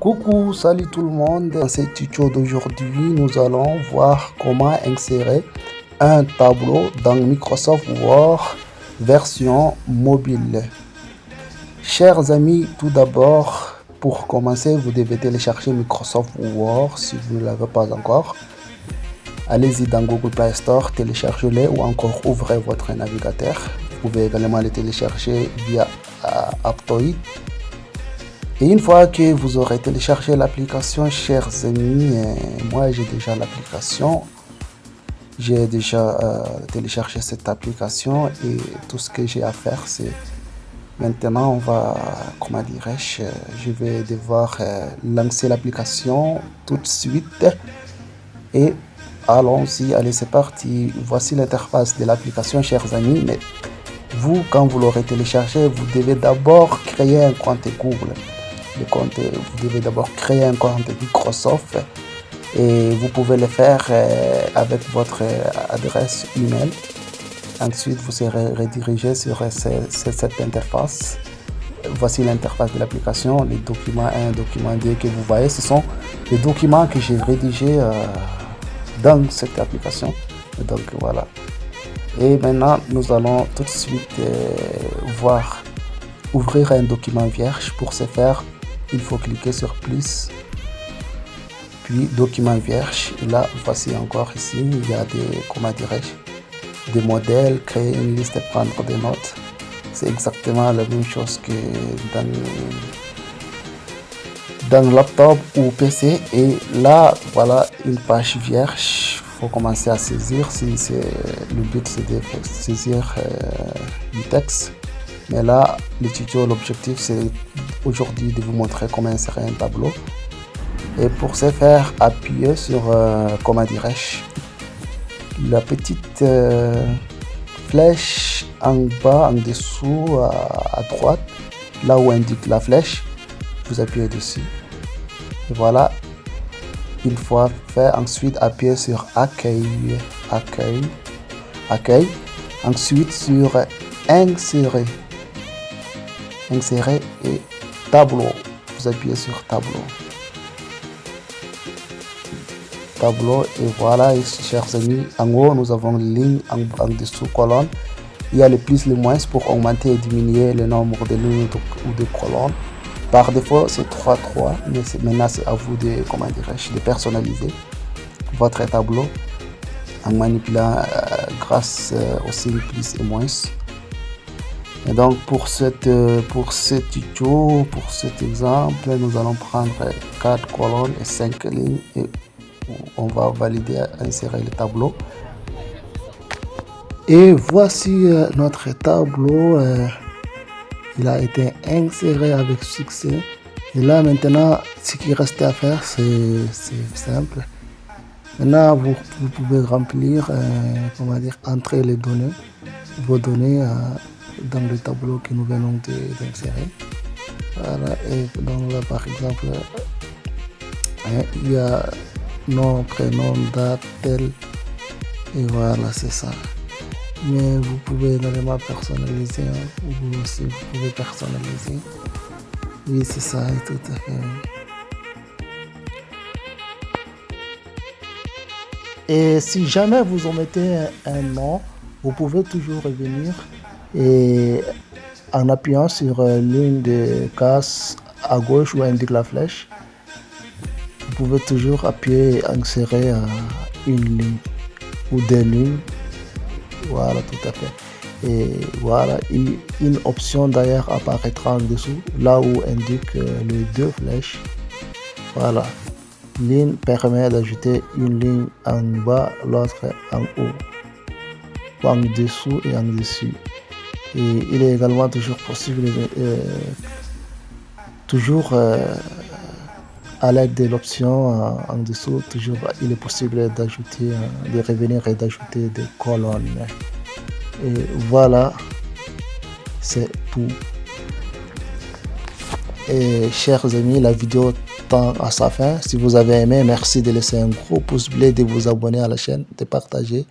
Coucou, salut tout le monde. Dans ce tuto d'aujourd'hui, nous allons voir comment insérer un tableau dans Microsoft Word version mobile. Chers amis, tout d'abord, pour commencer, vous devez télécharger Microsoft Word si vous ne l'avez pas encore. Allez-y dans Google Play Store, téléchargez-le ou encore ouvrez votre navigateur. Vous pouvez également le télécharger via Aptoide. Et une fois que vous aurez téléchargé l'application, chers amis, moi j'ai déjà l'application. J'ai déjà téléchargé cette application et tout ce que j'ai à faire, c'est maintenant on va, comment dirais-je, je vais devoir lancer l'application tout de suite. Et allons-y, allez c'est parti. Voici l'interface de l'application, chers amis. Mais vous, quand vous l'aurez téléchargé, vous devez d'abord créer un compte Google. Vous devez d'abord créer un compte Microsoft et vous pouvez le faire avec votre adresse email. Ensuite, vous serez redirigé sur cette interface. Voici l'interface de l'application, les documents 1, document 2 que vous voyez. Ce sont les documents que j'ai rédigés dans cette application. Donc voilà. Et maintenant, nous allons tout de suite ouvrir un document vierge. Pour ce faire, il faut cliquer sur plus, puis document vierge. Et là, voici encore ici, il y a des, comment dirais-je, des modèles, créer une liste et prendre des notes. C'est exactement la même chose que dans laptop ou PC. Et là, voilà une page vierge. Il faut commencer à saisir. Le but, c'est de saisir du texte. Mais là, le tuto, l'objectif, c'est aujourd'hui de vous montrer comment insérer un tableau. Et pour ce faire, appuyez sur, comment dirais-je, la petite flèche en bas, en dessous, à droite, là où indique la flèche. Vous appuyez dessus. Et voilà. Une fois fait, ensuite, appuyez sur accueil. Ensuite, sur insérer. Insérer et tableau. Vous appuyez sur tableau. Tableau et voilà, et chers amis, en haut nous avons une ligne, en dessous colonne. Il y a le plus, le moins pour augmenter et diminuer le nombre de lignes ou de colonnes. Par défaut c'est 3, mais maintenant c'est à vous de, comment dirais-je, de personnaliser votre tableau en manipulant grâce au signe plus et moins. Et donc pour ce tuto, pour cet exemple, nous allons prendre 4 colonnes et 5 lignes et on va valider, insérer le tableau. Et voici notre tableau. Il a été inséré avec succès. Et là maintenant, ce qui reste à faire, c'est simple. Maintenant, vous pouvez remplir, comment dire, entrer les données, vos données dans le tableau que nous venons d'insérer. Voilà, et donc là par exemple, il y a nom, prénom, date, tel, et voilà, c'est ça. Mais vous pouvez également personnaliser, vous aussi vous pouvez personnaliser. Oui, c'est ça, tout à fait. Et si jamais vous omettez un nom, vous pouvez toujours revenir et en appuyant sur l'une des cases à gauche où indique la flèche, vous pouvez toujours appuyer et insérer une ligne ou des lignes. Voilà, tout à fait. Et voilà, une option d'ailleurs apparaîtra en dessous, là où indique les 2 flèches. Voilà. Ligne permet d'ajouter une ligne en bas, l'autre en haut, en dessous et en dessus. Et il est également toujours possible, à l'aide de l'option en dessous, toujours il est possible d'ajouter, de revenir et d'ajouter des colonnes. Et voilà, c'est tout. Et chers amis, la vidéo tend à sa fin. Si vous avez aimé, merci de laisser un gros pouce bleu, de vous abonner à la chaîne, de partager.